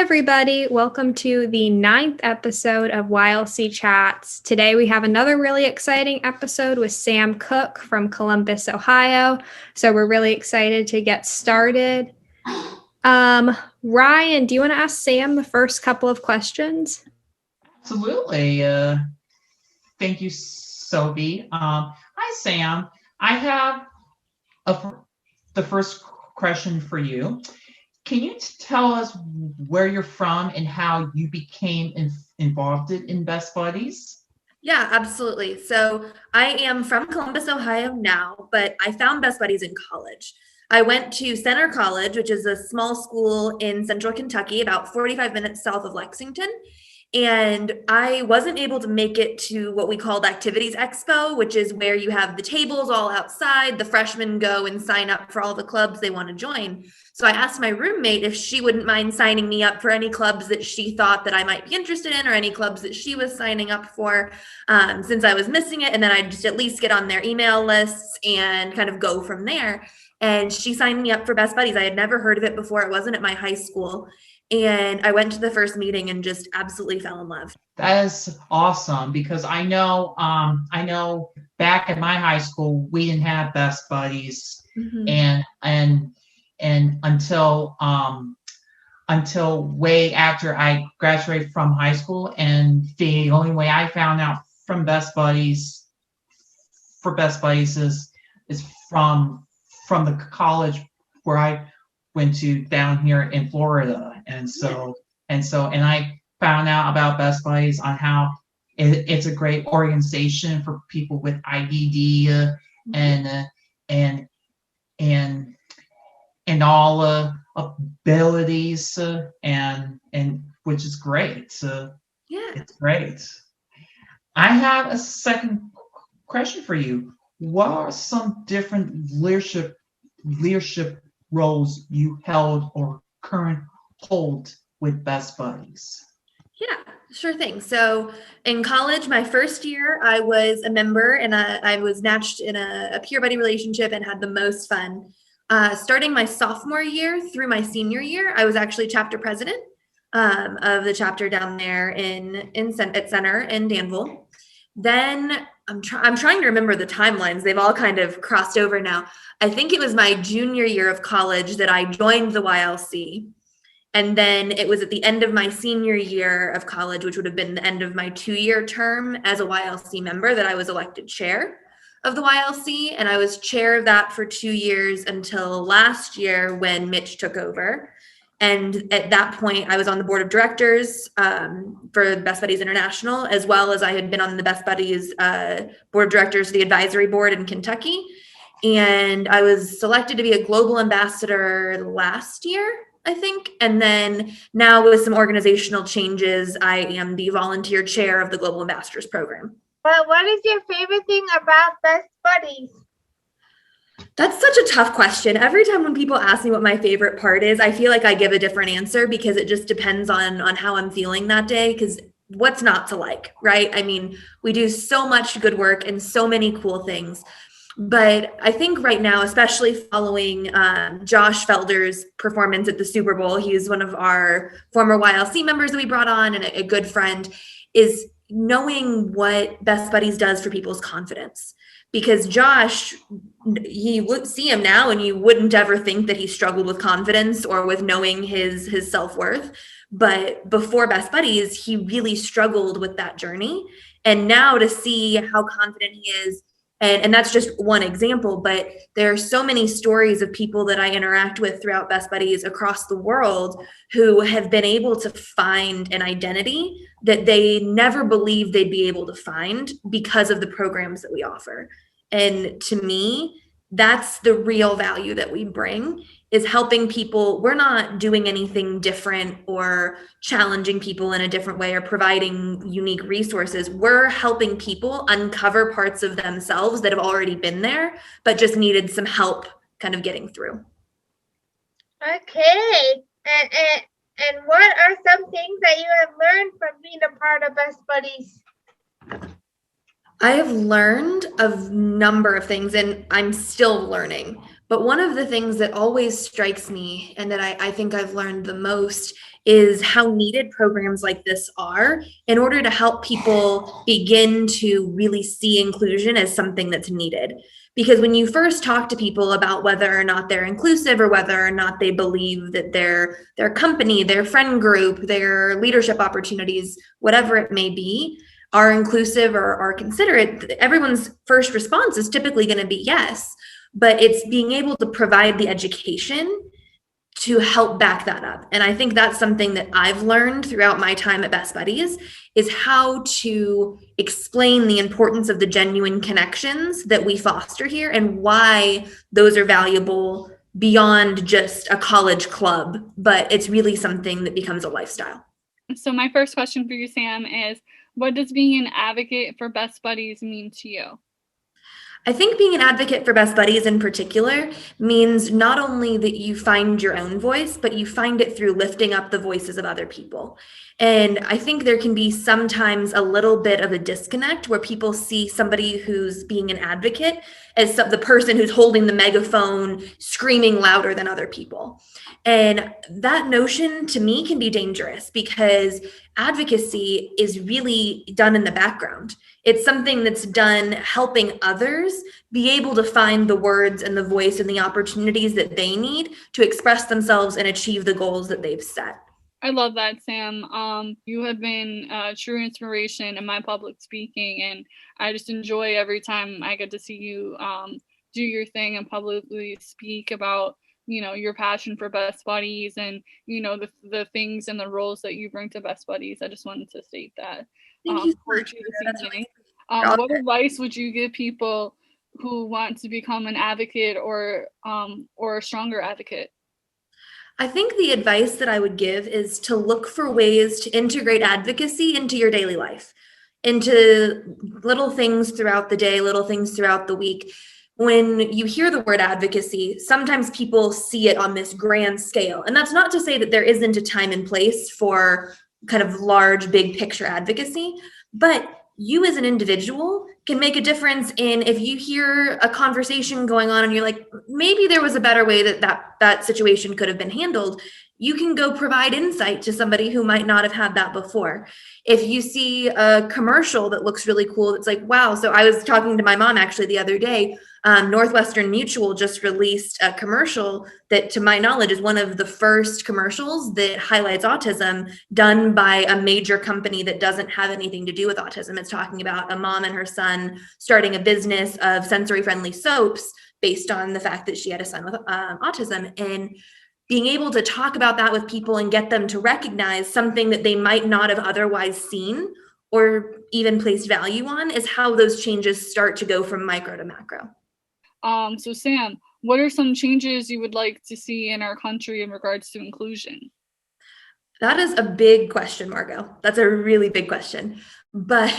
everybody. Welcome to the 9th episode of YLC Chats. Today we have another really exciting episode with Sam Cook from Columbus, Ohio. So we're really excited to get started. Ryan, do you want to ask Sam the first couple of questions? Absolutely. Thank you, Sophie. Hi, Sam. I have the first question for you. Can you tell us where you're from and how you became involved in Best Buddies? Yeah, absolutely. So I am from Columbus, Ohio now, but I found Best Buddies in college. I went to Center College, which is a small school in central Kentucky, about 45 minutes south of Lexington. And I wasn't able to make it to what we called Activities Expo, which is where you have the tables all outside. The freshmen go and sign up for all the clubs they want to join. So I asked my roommate if she wouldn't mind signing me up for any clubs that she thought that I might be interested in, or any clubs that she was signing up for, since I was missing it. And then I'd just at least get on their email lists and kind of go from there. And she signed me up for Best Buddies. I had never heard of it before. It wasn't at my high school. And I went to the first meeting and just absolutely fell in love. That is awesome because I know back at my high school we didn't have Best Buddies, and until way after I graduated from high school, and the only way I found out from Best Buddies is from the college where I went to down here in Florida, and I found out about Best Buddies on how it's a great organization for people with IDD and all abilities, and which is great. Yeah, it's great. I have a second question for you. What are some different leadership roles you held or current hold with Best Buddies? Yeah, sure thing. So in college, my first year, I was a member and I was matched in a peer buddy relationship and had the most fun. Starting my sophomore year through my senior year, I was actually chapter president of the chapter down there at Center in Danville. Then I'm trying to remember the timelines. They've all kind of crossed over now. I think it was my junior year of college that I joined the YLC. And then it was at the end of my senior year of college, which would have been the end of my 2-year term as a YLC member, that I was elected chair of the YLC. And I was chair of that for 2 years until last year when Mitch took over. And at that point, I was on the board of directors for Best Buddies International, as well as I had been on the Best Buddies board of directors, the advisory board in Kentucky. And I was selected to be a global ambassador last year, I think. And then now with some organizational changes, I am the volunteer chair of the Global Ambassadors Program. But what is your favorite thing about Best Buddies? That's such a tough question. Every time when people ask me what my favorite part is, I feel like I give a different answer because it just depends on how I'm feeling that day, because what's not to like, right? I mean, we do so much good work and so many cool things. But I think right now, especially following Josh Felder's performance at the Super Bowl, he's one of our former YLC members that we brought on and a good friend, is knowing what Best Buddies does for people's confidence. Because Josh, you would see him now and you wouldn't ever think that he struggled with confidence or with knowing his self-worth. But before Best Buddies, he really struggled with that journey. And now to see how confident he is, and that's just one example, but there are so many stories of people that I interact with throughout Best Buddies across the world who have been able to find an identity that they never believed they'd be able to find because of the programs that we offer. And to me, that's the real value that we bring, is helping people. We're not doing anything different or challenging people in a different way or providing unique resources. We're helping people uncover parts of themselves that have already been there, but just needed some help kind of getting through. Okay. And what are some things that you have learned from being a part of Best Buddies? I have learned a number of things, and I'm still learning. But one of the things that always strikes me and that I think I've learned the most is how needed programs like this are in order to help people begin to really see inclusion as something that's needed. Because when you first talk to people about whether or not they're inclusive or whether or not they believe that their company, their friend group, their leadership opportunities, whatever it may be, are inclusive or are considerate, everyone's first response is typically going to be yes. But it's being able to provide the education to help back that up. And I think that's something that I've learned throughout my time at Best Buddies, is how to explain the importance of the genuine connections that we foster here and why those are valuable beyond just a college club, but it's really something that becomes a lifestyle. So my first question for you, Sam, is what does being an advocate for Best Buddies mean to you? I think being an advocate for Best Buddies in particular means not only that you find your own voice, but you find it through lifting up the voices of other people. And I think there can be sometimes a little bit of a disconnect where people see somebody who's being an advocate as the person who's holding the megaphone, screaming louder than other people. And that notion to me can be dangerous because advocacy is really done in the background. It's something that's done helping others be able to find the words and the voice and the opportunities that they need to express themselves and achieve the goals that they've set. I love that, Sam. You have been a true inspiration in my public speaking, and I just enjoy every time I get to see you do your thing and publicly speak about, you know, your passion for Best Buddies and, you know, the things and the roles that you bring to Best Buddies. I just wanted to state that. Thank you for you this evening. What advice would you give people who want to become an advocate or a stronger advocate? I think the advice that I would give is to look for ways to integrate advocacy into your daily life, into little things throughout the day, little things throughout the week. When you hear the word advocacy, sometimes people see it on this grand scale. And that's not to say that there isn't a time and place for kind of large, big picture advocacy, but you as an individual can make a difference in if you hear a conversation going on and you're like, maybe there was a better way that situation could have been handled. You can go provide insight to somebody who might not have had that before. If you see a commercial that looks really cool, it's like, wow. So I was talking to my mom actually the other day. Northwestern Mutual just released a commercial that, to my knowledge, is one of the first commercials that highlights autism done by a major company that doesn't have anything to do with autism. It's talking about a mom and her son starting a business of sensory-friendly soaps based on the fact that she had a son with autism. And being able to talk about that with people and get them to recognize something that they might not have otherwise seen or even placed value on is how those changes start to go from micro to macro. So Sam, what are some changes you would like to see in our country in regards to inclusion? That is a big question, Margot. That's a really big question. But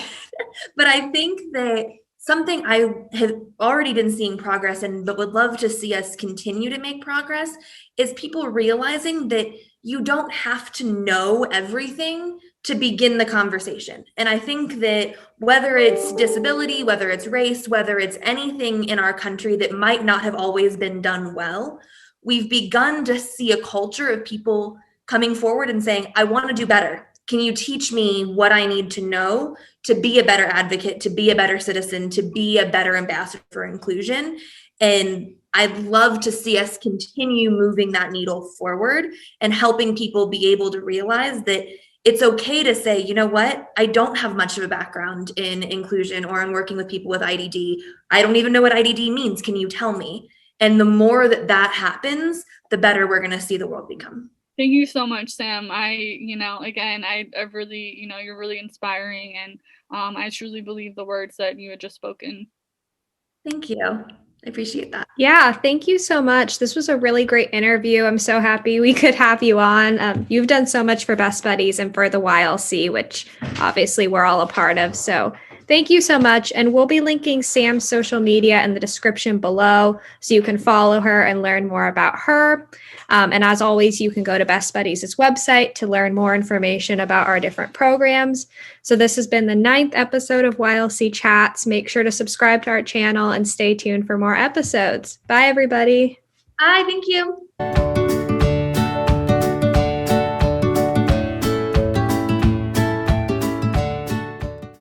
I think that something I have already been seeing progress in, but would love to see us continue to make progress, is people realizing that you don't have to know everything to begin the conversation. And I think that whether it's disability, whether it's race, whether it's anything in our country that might not have always been done well, we've begun to see a culture of people coming forward and saying, I want to do better. Can you teach me what I need to know to be a better advocate, to be a better citizen, to be a better ambassador for inclusion? And I'd love to see us continue moving that needle forward and helping people be able to realize that it's okay to say, you know what, I don't have much of a background in inclusion or in working with people with IDD. I don't even know what IDD means. Can you tell me? And the more that happens, the better we're going to see the world become. Thank you so much, Sam. I really, you're really inspiring, and I truly believe the words that you had just spoken. Thank you. I appreciate that. Yeah, thank you so much. This was a really great interview. I'm so happy we could have you on. You've done so much for Best Buddies and for the YLC, which obviously we're all a part of. So Thank you so much. And we'll be linking Sam's social media in the description below so you can follow her and learn more about her. And as always, you can go to Best Buddies' website to learn more information about our different programs. So this has been the 9th episode of YLC Chats. Make sure to subscribe to our channel and stay tuned for more episodes. Bye, everybody. Bye, thank you.